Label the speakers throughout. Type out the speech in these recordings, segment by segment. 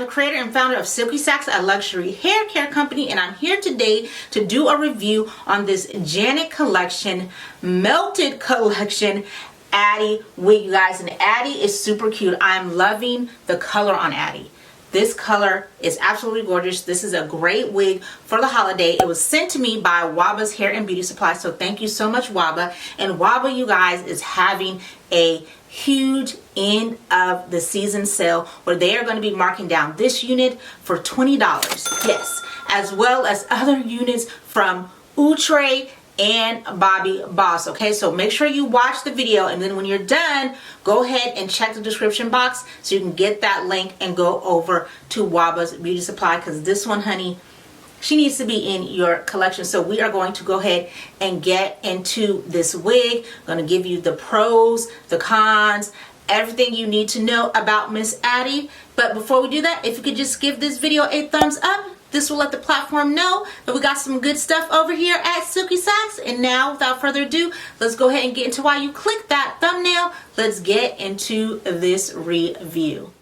Speaker 1: the creator and founder of SILKYCHICK, a luxury hair care company, and I'm here today to do a review on this Janet Collection Melted Collection Addy wig, you guys. And Addy is super cute. I'm loving the color on Addy. This color is absolutely gorgeous. This is a great wig for the holiday. It was sent to me by WABA's Hair and Beauty Supply, so thank you so much, WABA. And WABA, you guys, is having a huge end of the season sale where they are going to be marking down this unit for $20. Yes, as well as other units from Outre and Bobby Boss. Okay, so make sure you watch the video, and then when you're done, go ahead and check the description box so you can get that link and go over to WABA's Beauty Supply, because this one, honey, she needs to be in your collection. So we are going to go ahead and get into this wig. I'm going to give you the pros, the cons, everything you need to know about Miss Addy. But before we do that, if you could just give this video a thumbs up, this will let the platform know that we got some good stuff over here at SILKYCHICK. And now, without further ado, let's go ahead and get into why you click that thumbnail. Let's get into this review.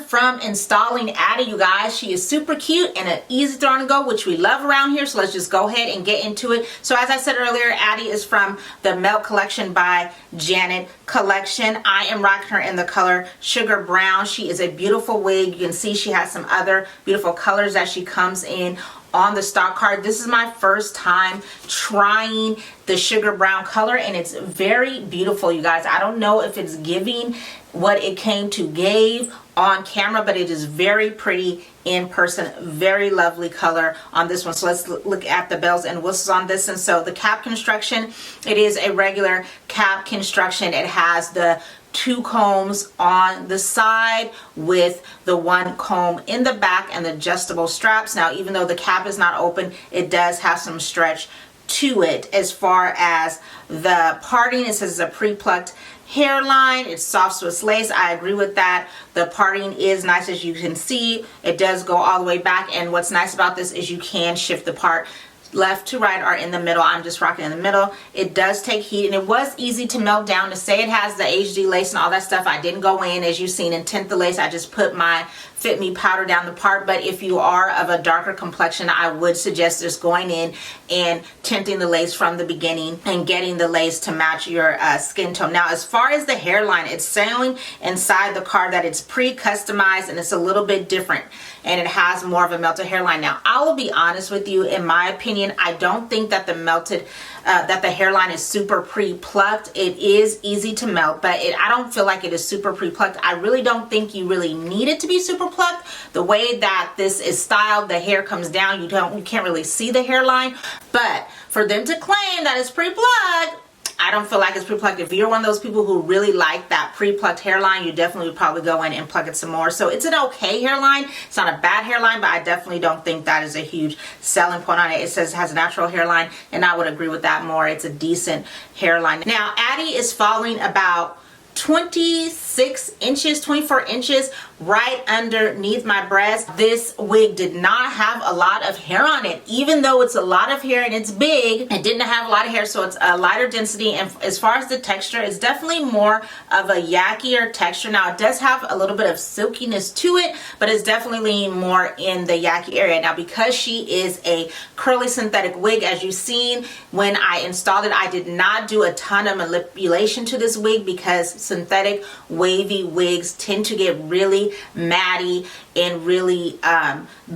Speaker 1: From installing Addy, you guys. She is super cute and an easy throw and go, which we love around here. So let's just go ahead and get into it. So as I said earlier, Addy is from the Melt Collection by Janet Collection. I am rocking her in the color Sugar Brown. She is a beautiful wig. You can see she has some other beautiful colors that she comes in on the stock card. This is my first time trying the Sugar Brown color, and it's very beautiful, you guys. I don't know if it's giving what it came to give on camera, but it is very pretty in person. Very lovely color on this one. So let's look at the bells and whistles on this. And so the cap construction, it is a regular cap construction. It has the two combs on the side with the one comb in the back and the adjustable straps. Now, even though the cap is not open, it does have some stretch to it. As far as the parting, it says it's a pre-plucked hairline. It's soft Swiss lace. I agree with that. The parting is nice. As you can see, it does go all the way back, and what's nice about this is you can shift the part left to right or in the middle. I'm just rocking in the middle. It does take heat, and it was easy to melt down. To say it has the HD lace and all that stuff, I didn't go in, as you've seen, and tint the lace. I just put my Fit Me powder down the part. But if you are of a darker complexion, I would suggest just going in and tinting the lace from the beginning and getting the lace to match your skin tone. Now, as far as the hairline, it's saying inside the card that it's pre-customized and it's a little bit different, and it has more of a melted hairline. Now, I will be honest with you, in my opinion, I don't think that the melted that the hairline is super pre-plucked. It is easy to melt, but I don't feel like it is super pre-plucked. I really don't think you really need it to be super plucked. The way that this is styled, the hair comes down, you can't really see the hairline. But for them to claim that it's pre-plucked, I don't feel like it's pre-plucked. If you're one of those people who really like that pre-plucked hairline, you definitely would probably go in and pluck it some more. So it's an okay hairline. It's not a bad hairline, but I definitely don't think that is a huge selling point on it. It says it has a natural hairline, and I would agree with that more. It's a decent hairline. Now, Addy is falling about 26 inches, 24 inches right underneath my breast. This wig did not have a lot of hair on it. Even though it's a lot of hair and it's big, it didn't have a lot of hair, so it's a lighter density. And as far as the texture, it's definitely more of a yakier texture. Now, it does have a little bit of silkiness to it, but it's definitely leaning more in the yaki area. Now, because she is a curly synthetic wig, as you've seen when I installed it, I did not do a ton of manipulation to this wig because synthetic wavy wigs tend to get really really matty and really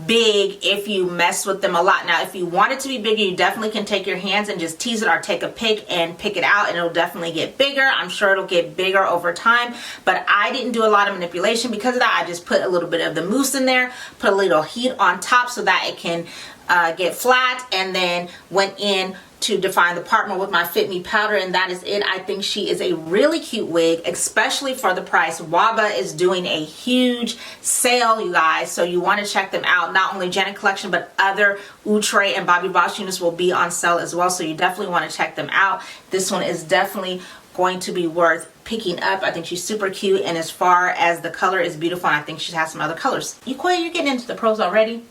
Speaker 1: big if you mess with them a lot. Now, if you want it to be bigger, you definitely can take your hands and just tease it, or take a pick and pick it out, and it'll definitely get bigger. I'm sure it'll get bigger over time, but I didn't do a lot of manipulation because of that. I just put a little bit of the mousse in there, put a little heat on top so that it can get flat, and then went in to define the part more with my Fit Me powder, and that is it. I think she is a really cute wig, especially for the price. WABA is doing a huge sale, you guys, so you want to check them out. Not only Janet Collection, but other Outre and Bobbi Brown units will be on sale as well, so you definitely want to check them out. This one is definitely going to be worth picking up. I think she's super cute, and as far as the color is beautiful, and I think she has some other colors. You quit, you're getting into the pros already?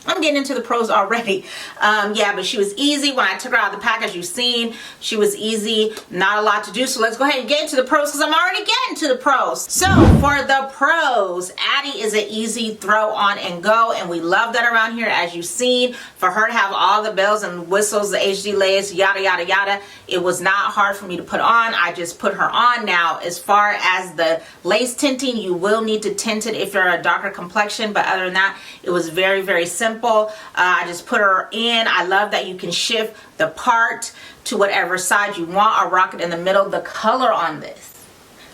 Speaker 1: I'm getting into the pros already. Yeah, but she was easy. When I took her out of the pack, as you've seen, she was easy. Not a lot to do. So let's go ahead and get into the pros, because I'm already getting to the pros. So for the pros, Addy is an easy throw on and go, and we love that around here. As you've seen, for her to have all the bells and whistles, the HD lace, yada yada yada, it was not hard for me to put on. I just put her on. Now, as far as the lace tinting, you will need to tint it if you're a darker complexion, but other than that, it was very, very simple. I just put her in. I love that you can shift the part to whatever side you want, or rock it in the middle. The color on this,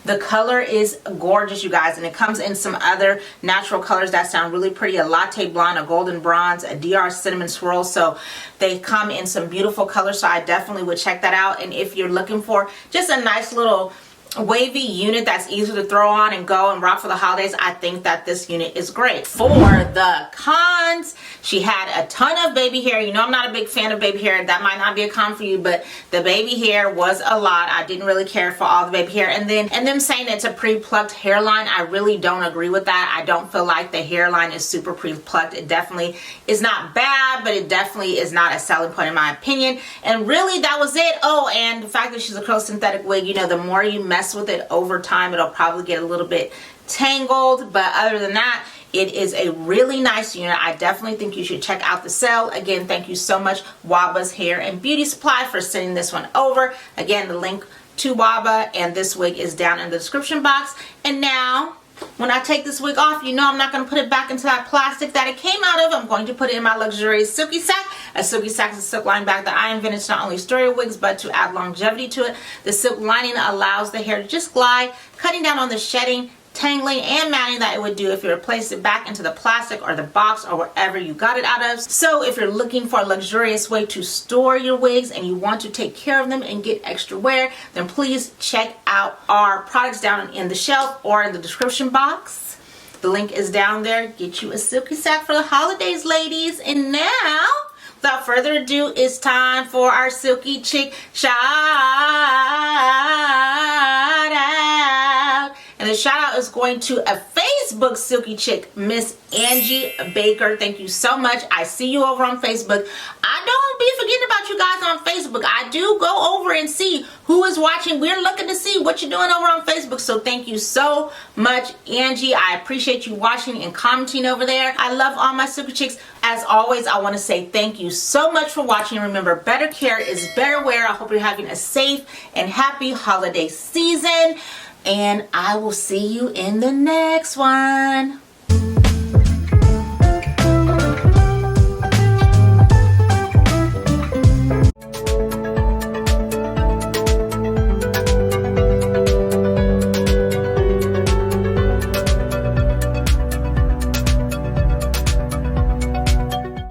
Speaker 1: the color is gorgeous, you guys, and it comes in some other natural colors that sound really pretty. A latte blonde, a golden bronze, a DR cinnamon swirl. So they come in some beautiful colors, so I definitely would check that out. And if you're looking for just a nice little wavy unit that's easy to throw on and go and rock for the holidays, I think that this unit is great. For the cons, she had a ton of baby hair. You know I'm not a big fan of baby hair. That might not be a con for you, but the baby hair was a lot. I didn't really care for all the baby hair. And them saying it's a pre-plucked hairline, I really don't agree with that. I don't feel like the hairline is super pre-plucked. It definitely is not bad, but it definitely is not a selling point in my opinion. And really, that was it. Oh, and the fact that she's a curl synthetic wig, you know, the more you mess with it over time, it'll probably get a little bit tangled, but other than that, it is a really nice unit. I definitely think you should check out the sale. Again, thank you so much, WABA's Hair and Beauty Supply, for sending this one over. Again, the link to WABA and this wig is down in the description box. And now, when I take this wig off, you know I'm not going to put it back into that plastic that it came out of. I'm going to put it in my luxurious silky sack. A silky sack is a silk line bag that I invented to not only store your wigs, but to add longevity to it. The silk lining allows the hair to just glide, cutting down on the shedding, tangling, and matting that it would do if you replace it back into the plastic or the box or wherever you got it out of. So if you're looking for a luxurious way to store your wigs and you want to take care of them and get extra wear, then please check out our products down in the shelf or in the description box. The link is down there. Get you a silky sack for the holidays, ladies. And now, without further ado, it's time for our Silky Chick shout out. And the shout out is going to a Facebook Silky Chick, Miss Angie Baker. Thank you so much. I see you over on Facebook. I don't be forgetting about you guys on Facebook. I do go over and see who is watching. We're looking to see what you're doing over on Facebook. So thank you so much, Angie. I appreciate you watching and commenting over there. I love all my Silky Chicks. As always, I want to say thank you so much for watching. Remember, better care is better wear. I hope you're having a safe and happy holiday season. And I will see you in the next one.